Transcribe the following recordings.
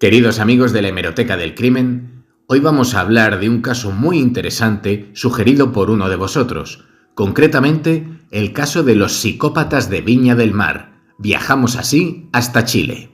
Queridos amigos de la Hemeroteca del Crimen, hoy vamos a hablar de un caso muy interesante sugerido por uno de vosotros, concretamente el caso de los psicópatas de Viña del Mar. Viajamos así hasta Chile.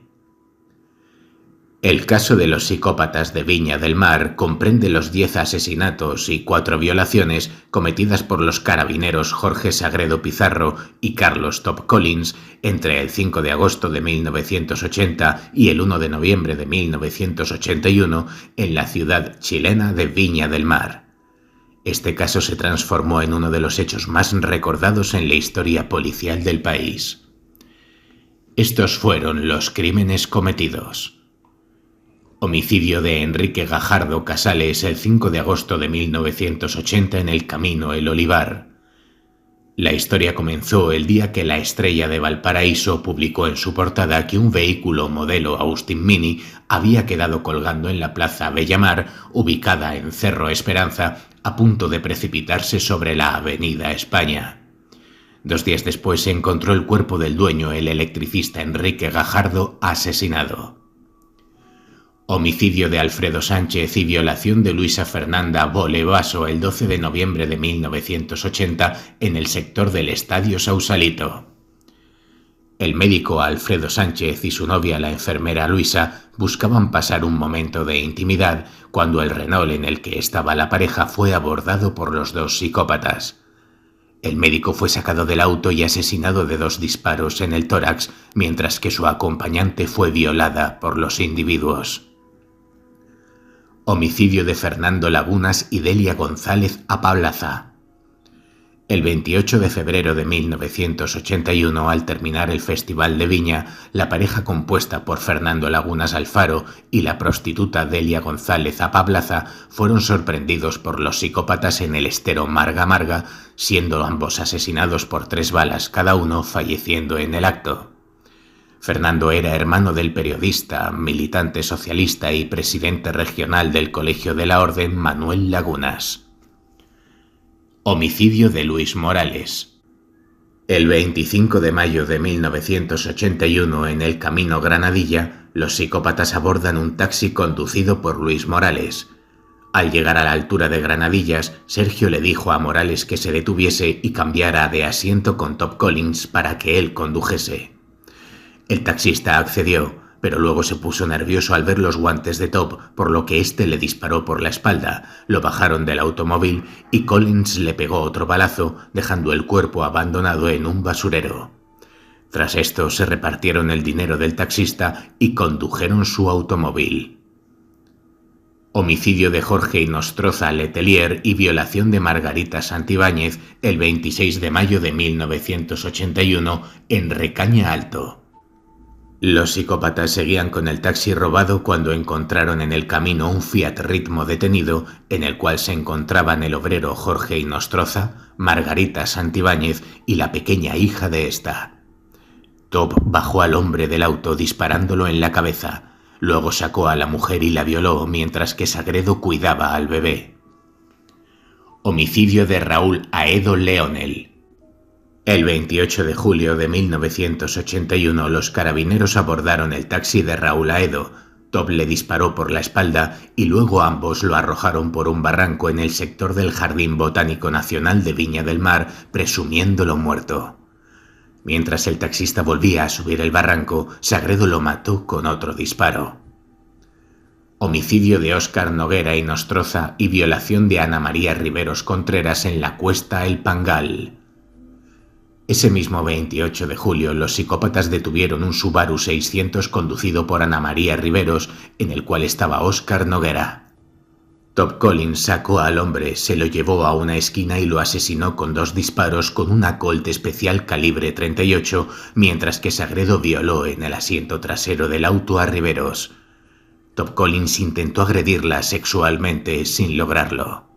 El caso de los psicópatas de Viña del Mar comprende los 10 asesinatos y 4 violaciones cometidas por los carabineros Jorge Sagredo Pizarro y Carlos Top Collins entre el 5 de agosto de 1980 y el 1 de noviembre de 1981 en la ciudad chilena de Viña del Mar. Este caso se transformó en uno de los hechos más recordados en la historia policial del país. Estos fueron los crímenes cometidos. Homicidio de Enrique Gajardo Casales el 5 de agosto de 1980 en el Camino El Olivar. La historia comenzó el día que La Estrella de Valparaíso publicó en su portada que un vehículo modelo Austin Mini había quedado colgando en la plaza Bellamar, ubicada en Cerro Esperanza, a punto de precipitarse sobre la avenida España. 2 días después se encontró el cuerpo del dueño, el electricista Enrique Gajardo, asesinado. Homicidio de Alfredo Sánchez y violación de Luisa Fernanda Bole Basso el 12 de noviembre de 1980 en el sector del Estadio Sausalito. El médico Alfredo Sánchez y su novia, la enfermera Luisa, buscaban pasar un momento de intimidad cuando el Renault en el que estaba la pareja fue abordado por los 2 psicópatas. El médico fue sacado del auto y asesinado de 2 disparos en el tórax, mientras que su acompañante fue violada por los individuos. Homicidio de Fernando Lagunas y Delia González Apablaza. El 28 de febrero de 1981, al terminar el Festival de Viña, la pareja compuesta por Fernando Lagunas Alfaro y la prostituta Delia González Apablaza fueron sorprendidos por los psicópatas en el estero Marga Marga, siendo ambos asesinados por 3 balas cada uno, falleciendo en el acto. Fernando era hermano del periodista, militante socialista y presidente regional del Colegio de la Orden, Manuel Lagunas. Homicidio de Luis Morales. El 25 de mayo de 1981, en el Camino Granadilla, los psicópatas abordan un taxi conducido por Luis Morales. Al llegar a la altura de Granadillas, Sergio le dijo a Morales que se detuviese y cambiara de asiento con Top Collins para que él condujese. El taxista accedió, pero luego se puso nervioso al ver los guantes de Top, por lo que éste le disparó por la espalda, lo bajaron del automóvil y Collins le pegó otro balazo, dejando el cuerpo abandonado en un basurero. Tras esto se repartieron el dinero del taxista y condujeron su automóvil. Homicidio de Jorge Inostroza Letelier y violación de Margarita Santibáñez el 26 de mayo de 1981 en Recaña Alto. Los psicópatas seguían con el taxi robado cuando encontraron en el camino un Fiat Ritmo detenido en el cual se encontraban el obrero Jorge Inostroza, Margarita Santibáñez y la pequeña hija de esta. Top bajó al hombre del auto disparándolo en la cabeza, luego sacó a la mujer y la violó mientras que Sagredo cuidaba al bebé. Homicidio de Raúl Aedo Leonel. El 28 de julio de 1981 los carabineros abordaron el taxi de Raúl Aedo. Top le disparó por la espalda y luego ambos lo arrojaron por un barranco en el sector del Jardín Botánico Nacional de Viña del Mar, presumiéndolo muerto. Mientras el taxista volvía a subir el barranco, Sagredo lo mató con otro disparo. Homicidio de Óscar Noguera Inostroza y violación de Ana María Riveros Contreras en la Cuesta El Pangal. Ese mismo 28 de julio, los psicópatas detuvieron un Subaru 600 conducido por Ana María Riveros, en el cual estaba Óscar Noguera. Top Collins sacó al hombre, se lo llevó a una esquina y lo asesinó con 2 disparos con una Colt especial calibre 38, mientras que Sagredo violó en el asiento trasero del auto a Riveros. Top Collins intentó agredirla sexualmente sin lograrlo.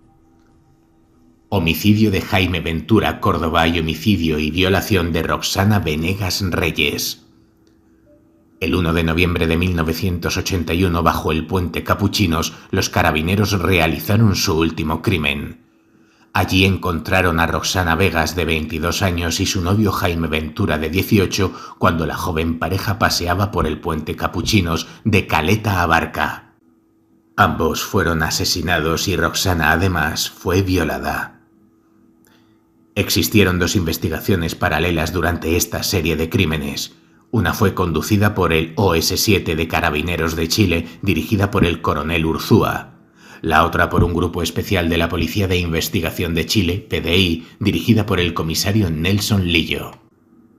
Homicidio de Jaime Ventura Córdoba y homicidio y violación de Roxana Venegas Reyes. El 1 de noviembre de 1981, bajo el puente Capuchinos, los carabineros realizaron su último crimen. Allí encontraron a Roxana Vegas, de 22 años, y su novio Jaime Ventura, de 18, cuando la joven pareja paseaba por el puente Capuchinos de Caleta a Barca. Ambos fueron asesinados y Roxana, además, fue violada. Existieron dos investigaciones paralelas durante esta serie de crímenes. Una fue conducida por el OS-7 de Carabineros de Chile, dirigida por el coronel Urzúa. La otra por un grupo especial de la Policía de Investigación de Chile, PDI, dirigida por el comisario Nelson Lillo.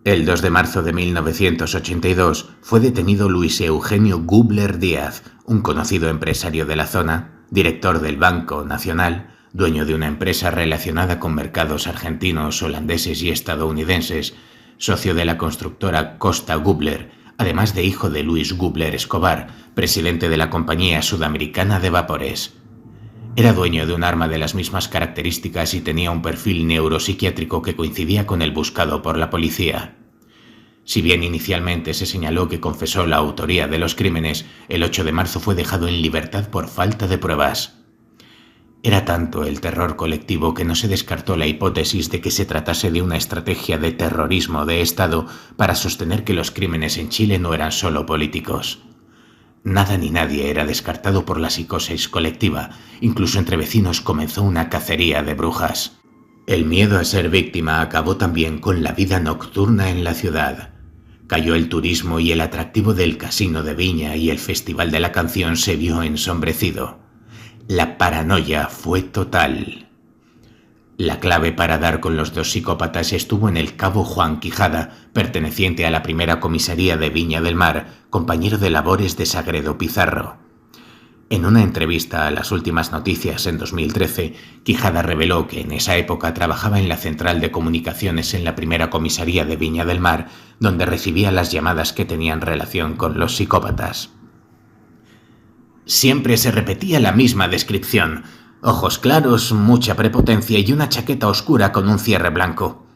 El 2 de marzo de 1982 fue detenido Luis Eugenio Gubler Díaz, un conocido empresario de la zona, director del Banco Nacional, dueño de una empresa relacionada con mercados argentinos, holandeses y estadounidenses, socio de la constructora Costa Gubler, además de hijo de Luis Gubler Escobar, presidente de la Compañía Sudamericana de Vapores. Era dueño de un arma de las mismas características y tenía un perfil neuropsiquiátrico que coincidía con el buscado por la policía. Si bien inicialmente se señaló que confesó la autoría de los crímenes, el 8 de marzo fue dejado en libertad por falta de pruebas. Era tanto el terror colectivo que no se descartó la hipótesis de que se tratase de una estrategia de terrorismo de Estado para sostener que los crímenes en Chile no eran solo políticos. Nada ni nadie era descartado por la psicosis colectiva. Incluso entre vecinos comenzó una cacería de brujas. El miedo a ser víctima acabó también con la vida nocturna en la ciudad. Cayó el turismo y el atractivo del Casino de Viña y el Festival de la Canción se vio ensombrecido. La paranoia fue total. La clave para dar con los dos psicópatas estuvo en el cabo Juan Quijada, perteneciente a la primera comisaría de Viña del Mar, compañero de labores de Sagredo Pizarro. En una entrevista a Las Últimas Noticias en 2013, Quijada reveló que en esa época trabajaba en la central de comunicaciones en la primera comisaría de Viña del Mar, donde recibía las llamadas que tenían relación con los psicópatas. Siempre se repetía la misma descripción: ojos claros, mucha prepotencia y una chaqueta oscura con un cierre blanco.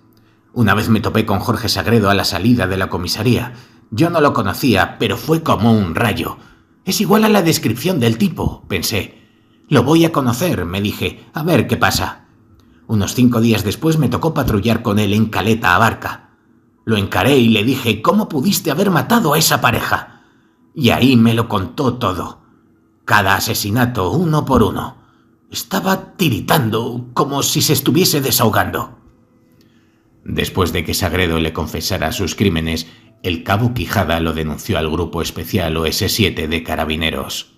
Una vez me topé con Jorge Sagredo a la salida de la comisaría. Yo no lo conocía, pero fue como un rayo. Es igual a la descripción del tipo, pensé. Lo voy a conocer, me dije, a ver qué pasa. Unos 5 días después me tocó patrullar con él en Caleta a Barca. Lo encaré y le dije: ¿cómo pudiste haber matado a esa pareja? Y ahí me lo contó todo. Cada asesinato, uno por uno. Estaba tiritando, como si se estuviese desahogando. Después de que Sagredo le confesara sus crímenes, el cabo Quijada lo denunció al Grupo Especial OS-7 de Carabineros.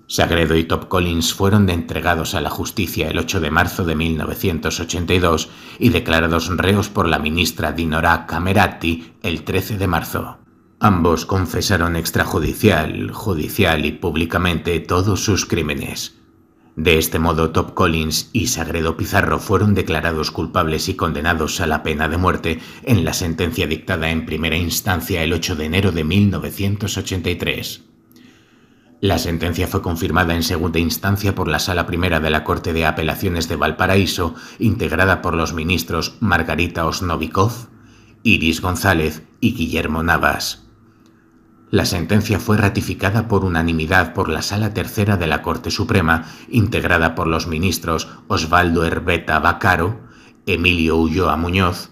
Sagredo y Top Collins fueron entregados a la justicia el 8 de marzo de 1982 y declarados reos por la ministra Dinorah Camerati el 13 de marzo. Ambos confesaron extrajudicial, judicial y públicamente todos sus crímenes. De este modo, Top Collins y Sagredo Pizarro fueron declarados culpables y condenados a la pena de muerte en la sentencia dictada en primera instancia el 8 de enero de 1983. La sentencia fue confirmada en segunda instancia por la Sala Primera de la Corte de Apelaciones de Valparaíso, integrada por los ministros Margarita Osnovikov, Iris González y Guillermo Navas. La sentencia fue ratificada por unanimidad por la Sala Tercera de la Corte Suprema, integrada por los ministros Osvaldo Herbeta Vaccaro, Emilio Ulloa Muñoz,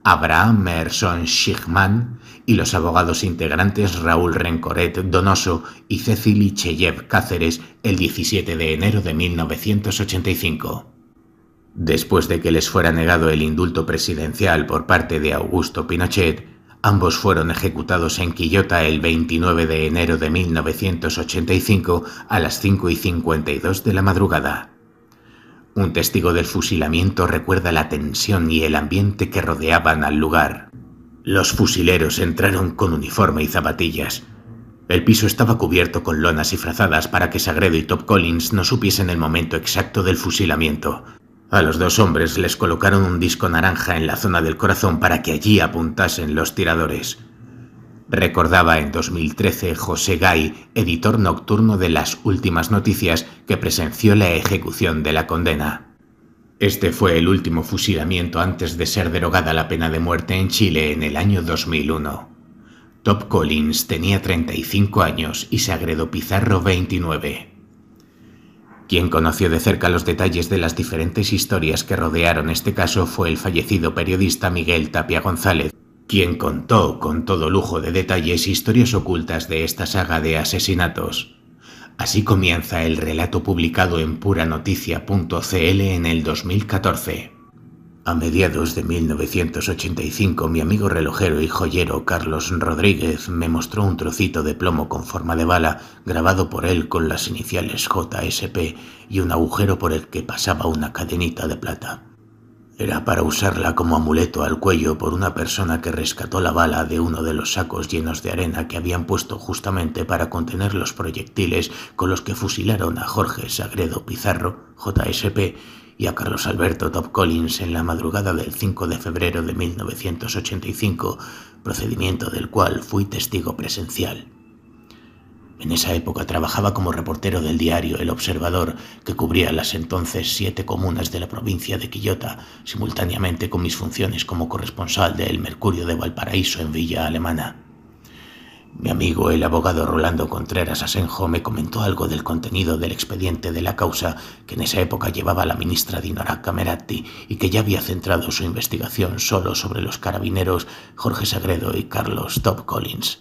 Abraham Merson Schichman y los abogados integrantes Raúl Rencoret Donoso y Cecily Cheyev Cáceres el 17 de enero de 1985. Después de que les fuera negado el indulto presidencial por parte de Augusto Pinochet, ambos fueron ejecutados en Quillota el 29 de enero de 1985 a las 5:52 de la madrugada. Un testigo del fusilamiento recuerda la tensión y el ambiente que rodeaban al lugar. Los fusileros entraron con uniforme y zapatillas. El piso estaba cubierto con lonas y frazadas para que Sagredo y Top Collins no supiesen el momento exacto del fusilamiento. A los dos hombres les colocaron un disco naranja en la zona del corazón para que allí apuntasen los tiradores. Recordaba en 2013 José Gay, editor nocturno de Las Últimas Noticias, que presenció la ejecución de la condena. Este fue el último fusilamiento antes de ser derogada la pena de muerte en Chile en el año 2001. Top Collins tenía 35 años y Sagredo Pizarro 29. Quien conoció de cerca los detalles de las diferentes historias que rodearon este caso fue el fallecido periodista Miguel Tapia González, quien contó con todo lujo de detalles historias ocultas de esta saga de asesinatos. Así comienza el relato publicado en puranoticia.cl en el 2014. A mediados de 1985, mi amigo relojero y joyero Carlos Rodríguez me mostró un trocito de plomo con forma de bala, grabado por él con las iniciales JSP y un agujero por el que pasaba una cadenita de plata. Era para usarla como amuleto al cuello por una persona que rescató la bala de uno de los sacos llenos de arena que habían puesto justamente para contener los proyectiles con los que fusilaron a Jorge Sagredo Pizarro, JSP, y a Carlos Alberto Top Collins en la madrugada del 5 de febrero de 1985, procedimiento del cual fui testigo presencial. En esa época trabajaba como reportero del diario El Observador, que cubría las entonces 7 comunas de la provincia de Quillota, simultáneamente con mis funciones como corresponsal de El Mercurio de Valparaíso en Villa Alemana. Mi amigo, el abogado Rolando Contreras Asenjo, me comentó algo del contenido del expediente de la causa que en esa época llevaba la ministra Dinora Camerati y que ya había centrado su investigación solo sobre los carabineros Jorge Sagredo y Carlos Top Collins.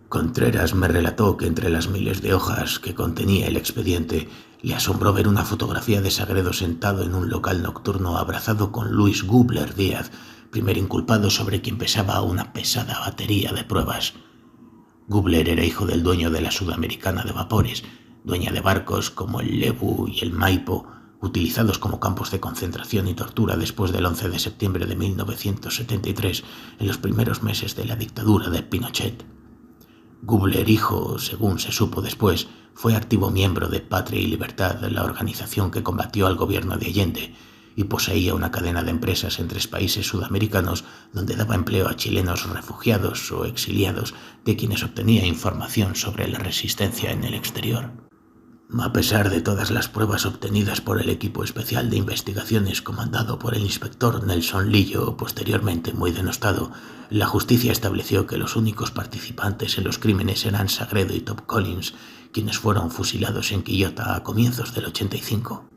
Contreras me relató que entre las miles de hojas que contenía el expediente le asombró ver una fotografía de Sagredo sentado en un local nocturno abrazado con Luis Gubler Díaz, primer inculpado sobre quien pesaba una pesada batería de pruebas. Gubler era hijo del dueño de la Sudamericana de Vapores, dueña de barcos como el Lebu y el Maipo, utilizados como campos de concentración y tortura después del 11 de septiembre de 1973, en los primeros meses de la dictadura de Pinochet. Gubler hijo, según se supo después, fue activo miembro de Patria y Libertad, la organización que combatió al gobierno de Allende, y poseía una cadena de empresas en 3 países sudamericanos donde daba empleo a chilenos refugiados o exiliados, de quienes obtenía información sobre la resistencia en el exterior. A pesar de todas las pruebas obtenidas por el equipo especial de investigaciones comandado por el inspector Nelson Lillo, posteriormente muy denostado, la justicia estableció que los únicos participantes en los crímenes eran Sagredo y Top Collins, quienes fueron fusilados en Quillota a comienzos del 85.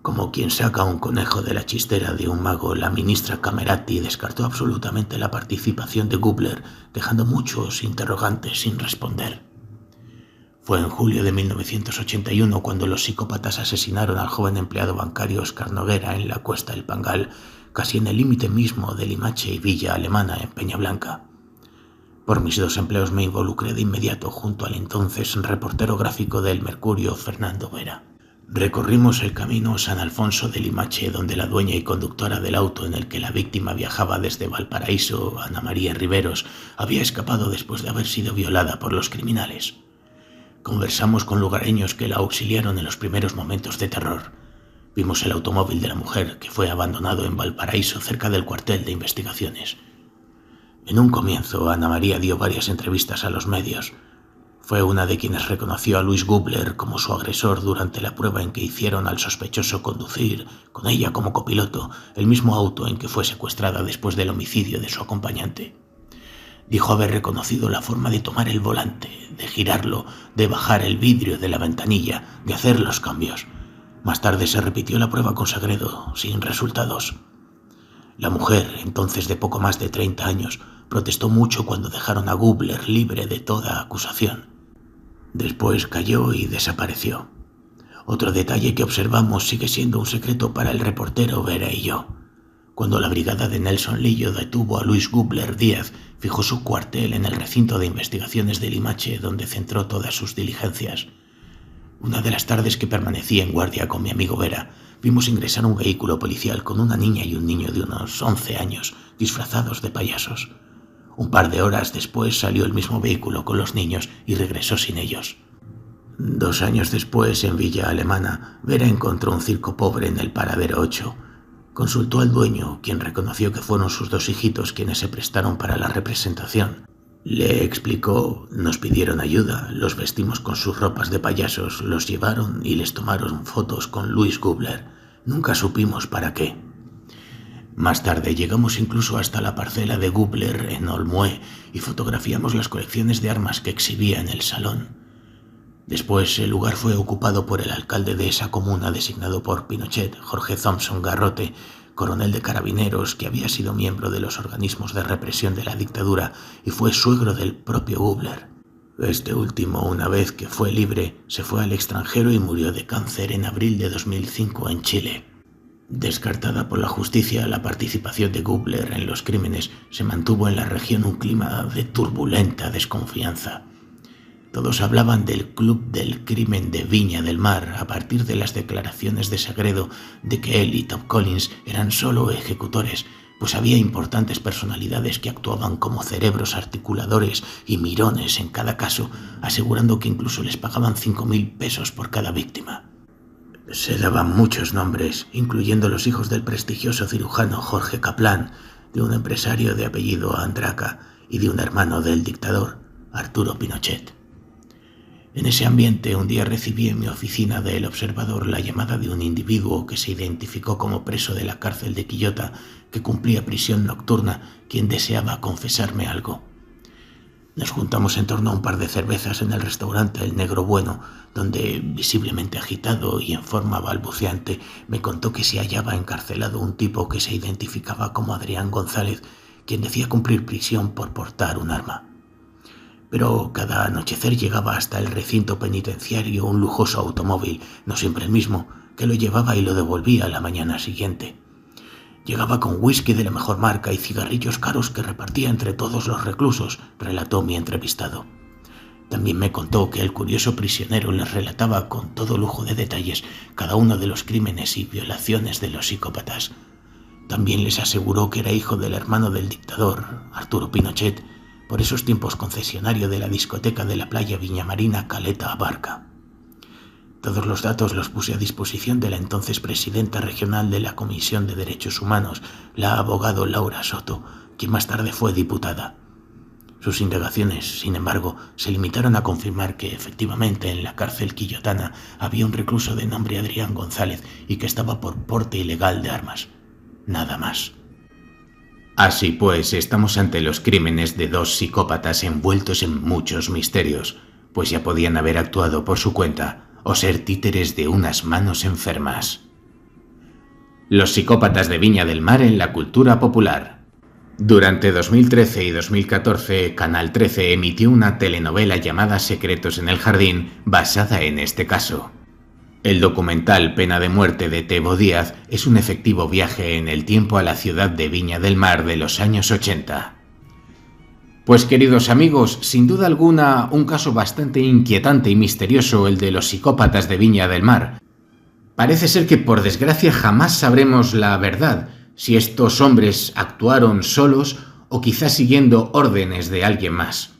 Como quien saca un conejo de la chistera de un mago, la ministra Camerati descartó absolutamente la participación de Gubler, dejando muchos interrogantes sin responder. Fue en julio de 1981 cuando los psicópatas asesinaron al joven empleado bancario Oscar Noguera en la Cuesta del Pangal, casi en el límite mismo de Limache y Villa Alemana en Peñablanca. Por mis 2 empleos me involucré de inmediato junto al entonces reportero gráfico del Mercurio, Fernando Vera. Recorrimos el camino San Alfonso de Limache, donde la dueña y conductora del auto en el que la víctima viajaba desde Valparaíso, Ana María Riveros, había escapado después de haber sido violada por los criminales. Conversamos con lugareños que la auxiliaron en los primeros momentos de terror. Vimos el automóvil de la mujer, que fue abandonado en Valparaíso cerca del cuartel de investigaciones. En un comienzo, Ana María dio varias entrevistas a los medios. Fue una de quienes reconoció a Luis Gubler como su agresor durante la prueba en que hicieron al sospechoso conducir, con ella como copiloto, el mismo auto en que fue secuestrada después del homicidio de su acompañante. Dijo haber reconocido la forma de tomar el volante, de girarlo, de bajar el vidrio de la ventanilla, de hacer los cambios. Más tarde se repitió la prueba con Sagredo, sin resultados. La mujer, entonces de poco más de 30 años, protestó mucho cuando dejaron a Gubler libre de toda acusación. Después cayó y desapareció. Otro detalle que observamos sigue siendo un secreto para el reportero Vera y yo. Cuando la brigada de Nelson Lillo detuvo a Luis Gubler Díaz, fijó su cuartel en el recinto de investigaciones de Limache, donde centró todas sus diligencias. Una de las tardes que permanecí en guardia con mi amigo Vera, vimos ingresar un vehículo policial con una niña y un niño de unos 11 años, disfrazados de payasos. Un par de horas después salió el mismo vehículo con los niños y regresó sin ellos. 2 años después, en Villa Alemana, Vera encontró un circo pobre en el paradero 8. Consultó al dueño, quien reconoció que fueron sus 2 hijitos quienes se prestaron para la representación. Le explicó, nos pidieron ayuda, los vestimos con sus ropas de payasos, los llevaron y les tomaron fotos con Luis Gubler. Nunca supimos para qué. Más tarde llegamos incluso hasta la parcela de Gubler en Olmué y fotografiamos las colecciones de armas que exhibía en el salón. Después el lugar fue ocupado por el alcalde de esa comuna designado por Pinochet, Jorge Thompson Garrote, coronel de carabineros que había sido miembro de los organismos de represión de la dictadura y fue suegro del propio Gubler. Este último, una vez que fue libre, se fue al extranjero y murió de cáncer en abril de 2005 en Chile. Descartada por la justicia la participación de Gubler en los crímenes, se mantuvo en la región un clima de turbulenta desconfianza. Todos hablaban del Club del Crimen de Viña del Mar a partir de las declaraciones de Sagredo de que él y Top Collins eran solo ejecutores, pues había importantes personalidades que actuaban como cerebros articuladores y mirones en cada caso, asegurando que incluso les pagaban 5.000 pesos por cada víctima. Se daban muchos nombres, incluyendo los hijos del prestigioso cirujano Jorge Kaplan, de un empresario de apellido Andraca y de un hermano del dictador, Arturo Pinochet. En ese ambiente, un día recibí en mi oficina de El Observador la llamada de un individuo que se identificó como preso de la cárcel de Quillota, que cumplía prisión nocturna, quien deseaba confesarme algo. Nos juntamos en torno a un par de cervezas en el restaurante El Negro Bueno, donde, visiblemente agitado y en forma balbuceante, me contó que se hallaba encarcelado un tipo que se identificaba como Adrián González, quien decía cumplir prisión por portar un arma. Pero cada anochecer llegaba hasta el recinto penitenciario un lujoso automóvil, no siempre el mismo, que lo llevaba y lo devolvía a la mañana siguiente. Llegaba con whisky de la mejor marca y cigarrillos caros que repartía entre todos los reclusos, relató mi entrevistado. También me contó que el curioso prisionero les relataba con todo lujo de detalles cada uno de los crímenes y violaciones de los psicópatas. También les aseguró que era hijo del hermano del dictador, Arturo Pinochet, por esos tiempos concesionario de la discoteca de la playa Viñamarina Caleta Abarca. Todos los datos los puse a disposición de la entonces presidenta regional de la Comisión de Derechos Humanos, la abogado Laura Soto, quien más tarde fue diputada. Sus indagaciones, sin embargo, se limitaron a confirmar que efectivamente en la cárcel quillotana había un recluso de nombre Adrián González y que estaba por porte ilegal de armas. Nada más. Así pues, estamos ante los crímenes de dos psicópatas envueltos en muchos misterios, pues ya podían haber actuado por su cuenta o ser títeres de unas manos enfermas. Los psicópatas de Viña del Mar en la cultura popular. Durante 2013 y 2014, Canal 13 emitió una telenovela llamada Secretos en el Jardín, basada en este caso. El documental Pena de muerte de Tebo Díaz es un efectivo viaje en el tiempo a la ciudad de Viña del Mar de los años 80. Pues queridos amigos, sin duda alguna un caso bastante inquietante y misterioso el de los psicópatas de Viña del Mar. Parece ser que por desgracia jamás sabremos la verdad, si estos hombres actuaron solos o quizás siguiendo órdenes de alguien más.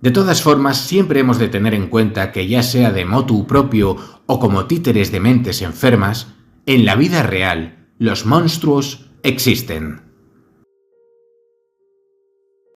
De todas formas, siempre hemos de tener en cuenta que ya sea de motu propio o como títeres de mentes enfermas, en la vida real, los monstruos existen.